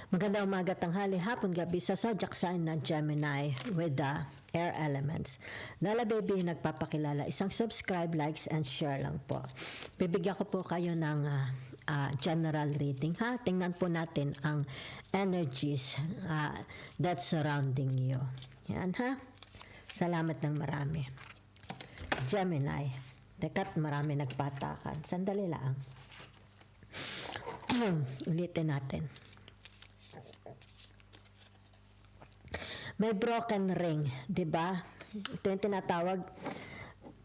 Magandang umaga, tanghali, hapon, gabi sa zodiac sign ng Gemini with the air elements. Lala Baby, nagpapakilala. Isang subscribe, likes, and share lang po. Bibigyan ko po kayo ng general reading. Tingnan po natin ang energies that's surrounding you. Yan ha. Salamat ng marami. Gemini. Teka't marami nagpatakan. Sandali lang. Ulitin natin. May broken ring, di ba? Ito yung tinatawag,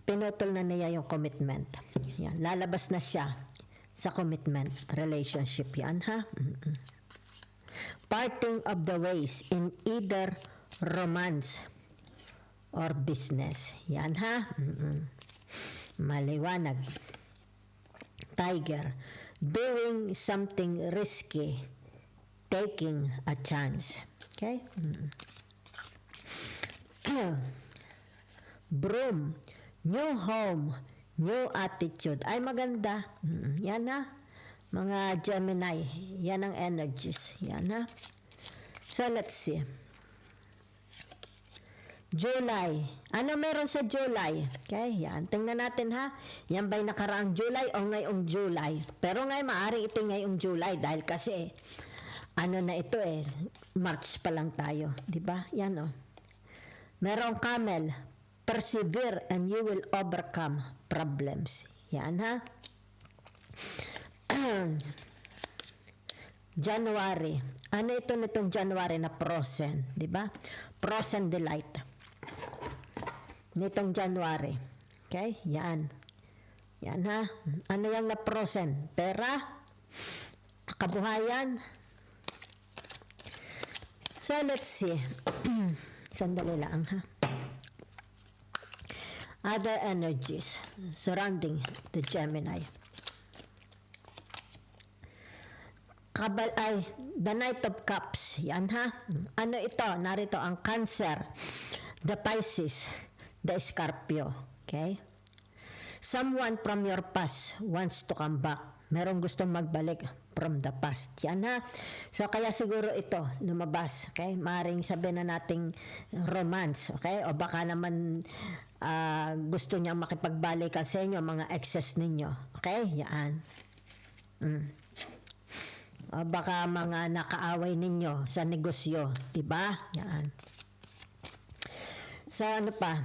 pinutol na niya yung commitment. Yan, lalabas na siya sa commitment relationship. Yan, ha? Parting of the ways in either romance or business. Yan, ha? Maliwanag. Tiger. Doing something risky. Taking a chance. Okay? Broom, new home, new attitude. Ay, maganda. Yan na. Mga Gemini, yan ang energies. Yan na. So, let's see. July. Ano meron sa July? Okay, yan. Tingnan natin ha. Yan ba'y nakaraang July o ngayong July? Pero ngayon, maaaring ito ngayong July dahil kasi, ano na ito March pa lang tayo. Diba? Yan Merong camel, persevere and you will overcome problems. Yan ha. January. Ano ito nitong January na prosen? Diba? Prosen delight. Nitong January. Okay? Yan. Yan ha. Ano yung na prosen? Pera? Kabuhayan? So let's see. Sandali lang ha. Other energies surrounding the Gemini. The Knight of Cups. Yan ha. Ano ito? Narito ang Cancer, the Pisces, the Scorpio. Okay? Someone from your past wants to come back. Merong gustong magbalik from the past. Yan ha. So, kaya siguro ito, lumabas. Okay? Maring sabihin na nating romance. Okay? O baka naman gusto niyang makipagbalikan sa inyo, mga exes ninyo. Okay? Yan. O baka mga nakaaway ninyo sa negosyo. Diba? Yan. So, ano pa?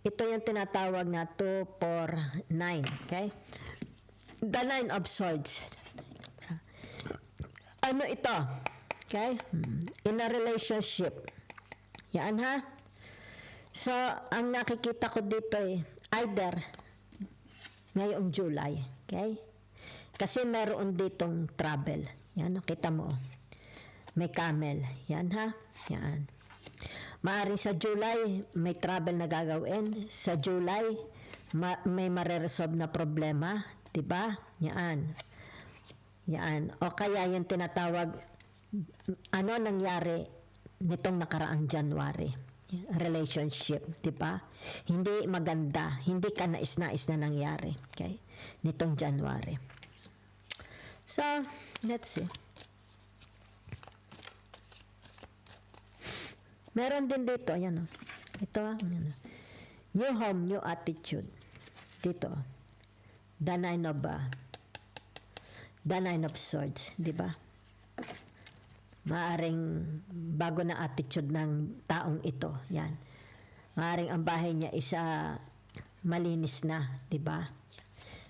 Ito yung tinatawag na 2, 4, 9. Okay? The 9 of Swords. Ano ito? Okay? In a relationship. Yan ha? So, ang nakikita ko dito either ngayong July. Okay? Kasi meron ditong travel. Yan, kita mo. May camel. Yan ha? Yan. Maaring sa July, may travel na gagawin. Sa July, may mareresolve na problema. Diba? Yan. Yan. O kaya yung tinatawag, ano nangyari nitong nakaraang January? Relationship. Diba? Hindi maganda. Hindi ka nais-nais na nangyari. Okay? Nitong January. So, let's see. Meron din dito. Ayan o. Ito. Ayan. New home, new attitude. Dito. The Nine of Swords, di ba? Maaring bago na attitude ng taong ito, yan. Maaring ang bahay niya isa malinis na, di ba?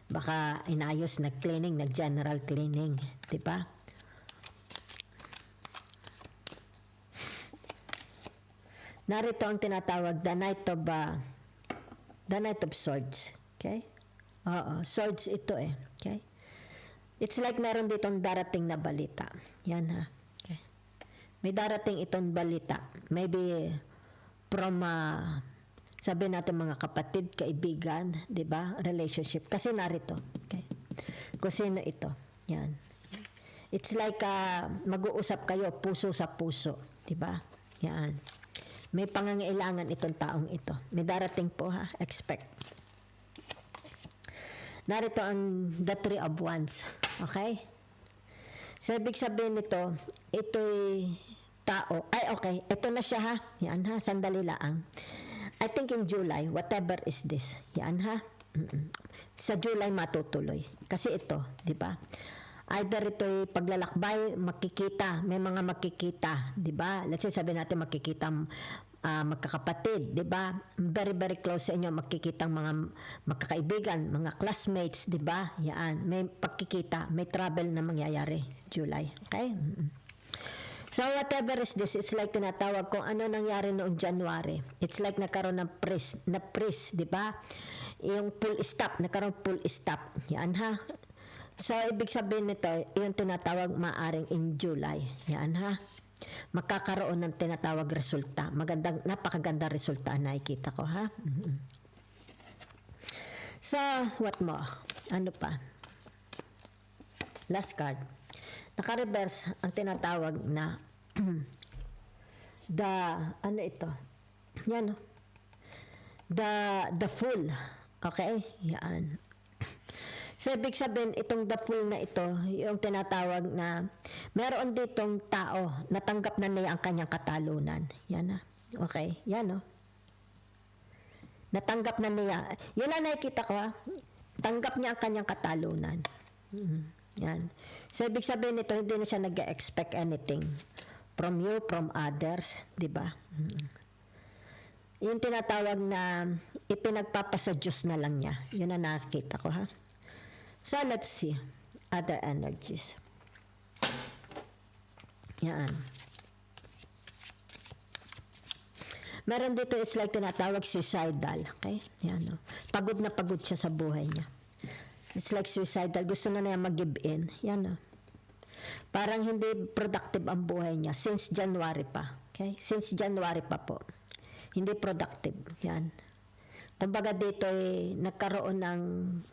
Baka inayos, nag-cleaning, nag-general cleaning, di ba? Narito ang tinatawag the Knight of Swords, okay? Oo, swords ito okay? It's like meron ditong darating na balita. Yan ha. Okay. May darating itong balita. Maybe from, sabi natin mga kapatid, kaibigan, di ba? Relationship. Kasi narito. Okay. Kung sino ito. Yan. It's like mag-uusap kayo, puso sa puso. Di ba? Yan. May pangangailangan itong taong ito. May darating po ha. Expect. Narito ang the Three of Wands. Okay? So, ibig sabihin nito, ito'y tao. Ay, okay. Ito na siya ha. Yan ha. Sandali lang. I think in July, whatever is this. Yan ha. Sa July matutuloy. Kasi ito, di ba? Either ito'y paglalakbay, makikita. May mga makikita, di ba? Let's say, sabi natin makikita magkakapatid, di ba? Very, very close sa inyo, makikitang mga magkakaibigan, mga classmates, di ba? Yan, may pagkikita, may travel na mangyayari, July. Okay? So, whatever is this, it's like tinatawag kung ano nangyari noong January. It's like nagkaroon ng freeze, di ba? Yung full stop, nagkaroon full stop. Yan ha. So, ibig sabihin nito, yung tinatawag maaring in July. Yan ha. Magkakaroon ng tinatawag resulta. Magandang, napakaganda resulta ang nakikita ko, ha? So, what more? Ano pa? Last card. Naka-reverse ang tinatawag na ano ito? Yan, the Fool. Okay? Yan. So, ibig sabihin, itong the Fool na ito, yung tinatawag na meron ditong tao, natanggap na niya ang kanyang katalunan. Yan na. Okay? Yan, no? Natanggap na niya. Yan ang nakikita ko, ha? Tanggap niya ang kanyang katalunan. Yan. So, ibig sabihin nito, hindi na siya nag-expect anything from you, from others. Diba? Yung tinatawag na ipinagpapasa Diyos na lang niya. Yun ang nakikita ko, ha? So, let's see. Other energies. Yan. Meron dito, it's like tinatawag suicidal. Okay? Yan, no? Pagod na pagod siya sa buhay niya. It's like suicidal. Gusto na niya mag-give in. Yan, no? Parang hindi productive ang buhay niya since January pa. Okay? Since January pa po. Hindi productive. Yan. Kumbaga dito nagkaroon ng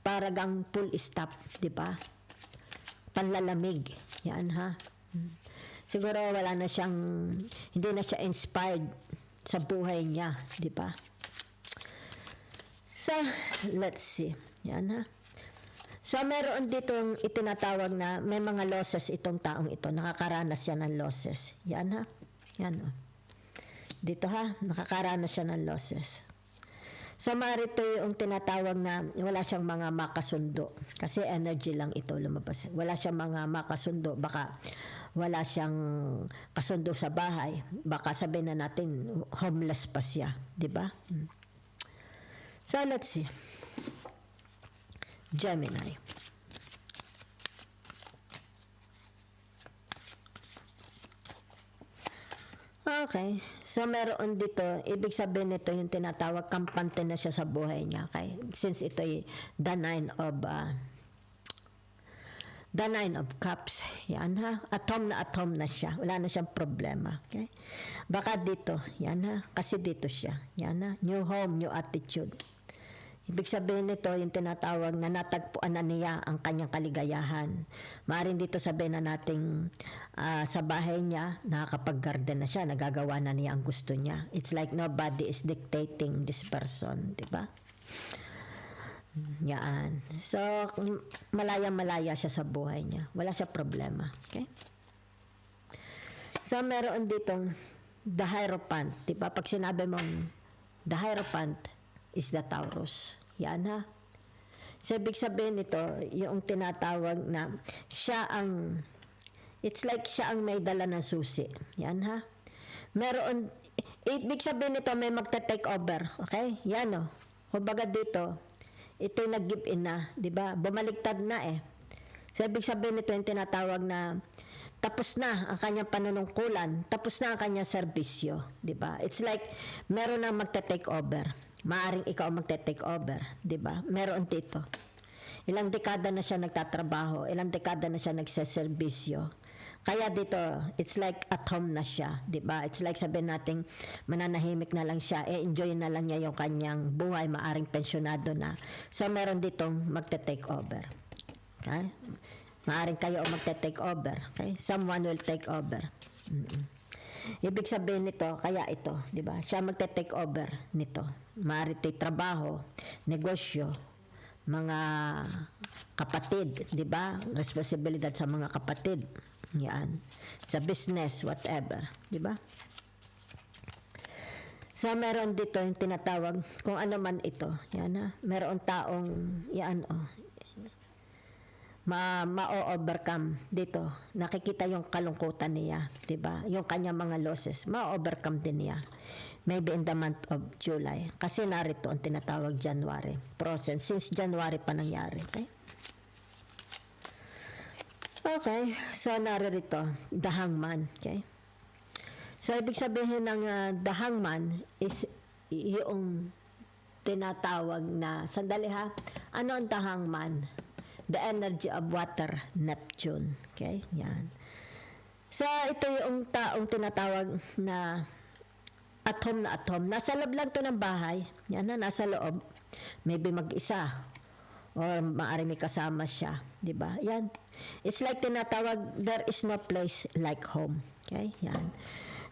paragang full stop, di ba? Panlalamig. Yan ha. Siguro wala na siyang, hindi na siya inspired sa buhay niya, di ba? So, let's see. Yan ha. So, meron ditong itinatawag na may mga losses itong taong ito. Nakakaranas siya ng losses. Yan ha. Yan o. Dito ha, nakakaranas siya ng losses. So, marito yung tinatawag na wala siyang mga makasundo. Kasi energy lang ito lumabas. Wala siyang mga makasundo. Baka wala siyang kasundo sa bahay. Baka sabihin na natin, homeless pa siya. Diba? So, let's see. Gemini. Okay. So, meron dito, ibig sabihin nito yung tinatawag, kampante na siya sa buhay niya. Okay? Since ito ay the nine of cups. Yan ha. Atom na siya. Wala na siyang problema. Okay? Baka dito. Yan ha. Kasi dito siya. Yan ha. New home, new attitude. Ibig sabihin nito, yung tinatawag na natagpuan na niya ang kanyang kaligayahan. Maaaring dito sabihin na nating sa bahay niya, nakakapag-garden na siya, nagagawa na niya ang gusto niya. It's like nobody is dictating this person, di ba? Yan. So, malaya-malaya siya sa buhay niya. Wala siya problema. Okay? So, meron ditong the Hierophant. Di ba? Pag sinabi mong the Hierophant is the Taurus. Yan ha. So, ibig sabihin nito, yung tinatawag na siya ang, it's like siya ang may dala ng susi. Yan ha. Meron, ibig sabihin nito, may magta-take over. Okay? Yan o. Kumbaga dito, ito'y nag-give in na. Diba? Bumaliktad na eh. So, ibig sabihin nito, yung tinatawag na tapos na ang kanyang panunungkulan, tapos na ang kanyang serbisyo. Diba? It's like, meron na magta-take over. Maaring ikaw magte-take over, di ba? Meron dito. Ilang dekada na siya nagtatrabaho, ilang dekada na siya nagseserbisyo. Kaya dito, it's like at home na siya, di ba? It's like sabihin natin, mananahimik na lang siya, enjoy na lang niya yung kanyang buhay, maaring pensyonado na. So, meron ditong magte-take over. Okay? Maaring kayo magte-take over. Okay? Someone will take over. Ibig sabihin nito, kaya ito, di ba? Siya magte-take over nito. Maaari trabaho, negosyo, mga kapatid, di ba? Responsibilidad sa mga kapatid. Yan. Sa business, whatever. Di ba? So, meron dito yung tinatawag, kung ano man ito. Yan ha. Meron taong, yan ma-overcome dito. Nakikita yung kalungkutan niya, 'di ba? Yung kanyang mga losses, ma-overcome din niya. Maybe in the month of July. Kasi narito ang tinatawag January. Process. Since January pa nangyari. Okay. So, narito, the hangman. Okay? So, ibig sabihin ng the hangman is yung tinatawag na, sandali ha, ano ang the hangman? The energy of water, Neptune. Okay? Yan. So, ito yung taong tinatawag na atom na atom. Nasa loob lang to ng bahay. Yan na, nasa loob. Maybe mag-isa. Or maaari may kasama siya. Diba? Yan. It's like tinatawag, there is no place like home. Okay? Yan.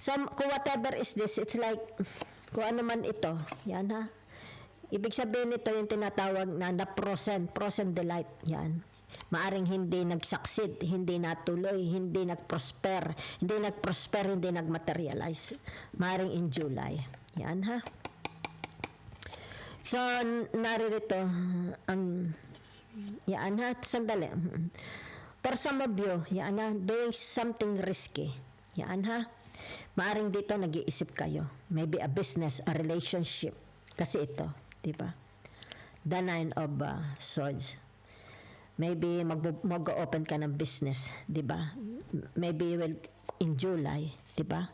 So, kung whatever is this, it's like, kung ano man ito. Yan ha. Ibig sabihin nito yung tinatawag na frozen delight. Yan. Maaring hindi nag-succeed, hindi natuloy, hindi nag-prosper, hindi nag-materialize. Maaring in July. Yan ha. So, naririto ang yan ha. Sandali. For some of you, yan ha, doing something risky. Yan ha. Maaring dito nag-iisip kayo. Maybe a business, a relationship. Kasi ito. Diba? The Nine of Swords. Maybe mag-open ka ng business, diba? Maybe you will in July, diba?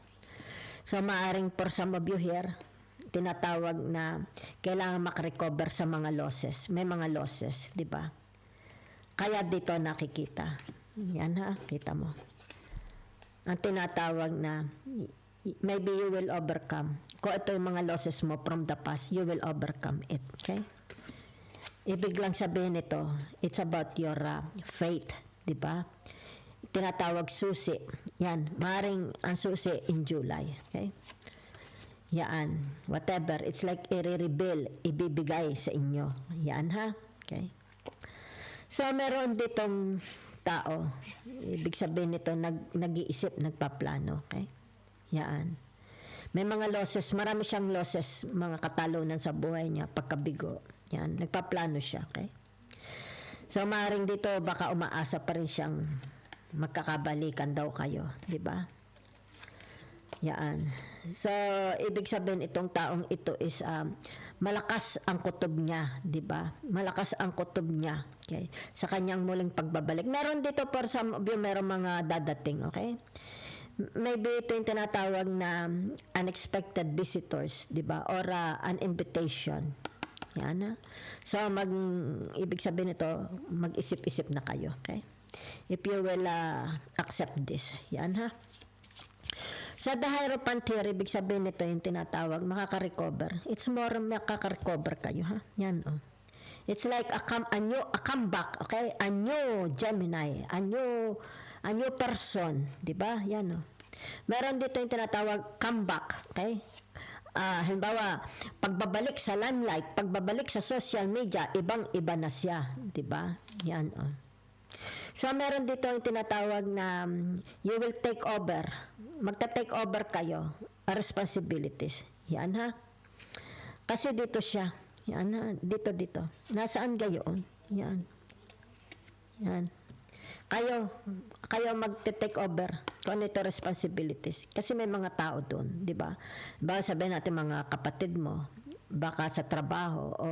So, maaring for some of you here, tinatawag na kailangan makarecover sa mga losses. May mga losses, diba? Kaya dito nakikita. Yan ha, kita mo. Ang tinatawag na maybe you will overcome. Kung ito yung mga losses mo from the past, you will overcome it. Okay? Ibig lang sabihin ito, it's about your faith. Diba? Tinatawag susi. Yan. Maring ang susi in July. Okay? Yan. Whatever. It's like i-reveal, ibibigay sa inyo. Yan ha? Okay? So, meron ditong tao. Ibig sabihin nito, nag-iisip, nagpaplano. Okay? Yan. May mga losses, marami siyang losses, mga katalunan sa buhay niya, pagkabigo. Yan, nagpaplano siya, okay? So, maaaring dito, baka umaasa pa rin siyang magkakabalikan daw kayo, di ba? Yan. So, ibig sabihin itong taong ito is malakas ang kutob niya, di ba? Malakas ang kutob niya, okay? Sa kanyang muling pagbabalik. Meron dito, for some of you, meron mga dadating, okay? Maybe ito yung tinatawag na unexpected visitors, di ba? Or an invitation. Yan ha. So, ibig sabihin ito, mag-isip-isip na kayo. Okay? If you will accept this. Yan ha. So, the Hierophant here, ibig sabihin ito yung tinatawag, makaka-recover. It's more makaka-recover kayo ha. Yan o. It's like a comeback, okay? A new Gemini, a new person, di ba? Yan o. Meron dito yung tinatawag comeback, okay? Halimbawa, pagbabalik sa limelight, pagbabalik sa social media, ibang-iba na siya, di ba? Yan o. So, meron dito yung tinatawag na you will take over. Magta-take over kayo, responsibilities. Yan ha. Kasi dito siya. Yan ha. Dito. Nasaan gayon? Yan. Yan. Kayo magte-take over kung ano ito responsibilities. Kasi may mga tao doon, di ba? Baka sabihin natin mga kapatid mo, baka sa trabaho, o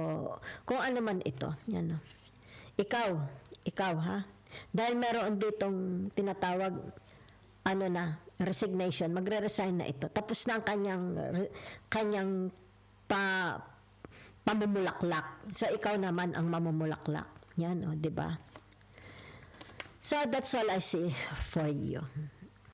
kung ano man ito. Yan. Ikaw ha? Dahil meron ditong tinatawag, resignation, magre-resign na ito. Tapos na ang kanyang pamumulaklak. So, ikaw naman ang mamumulaklak. Yan, di ba? So, that's all I see for you.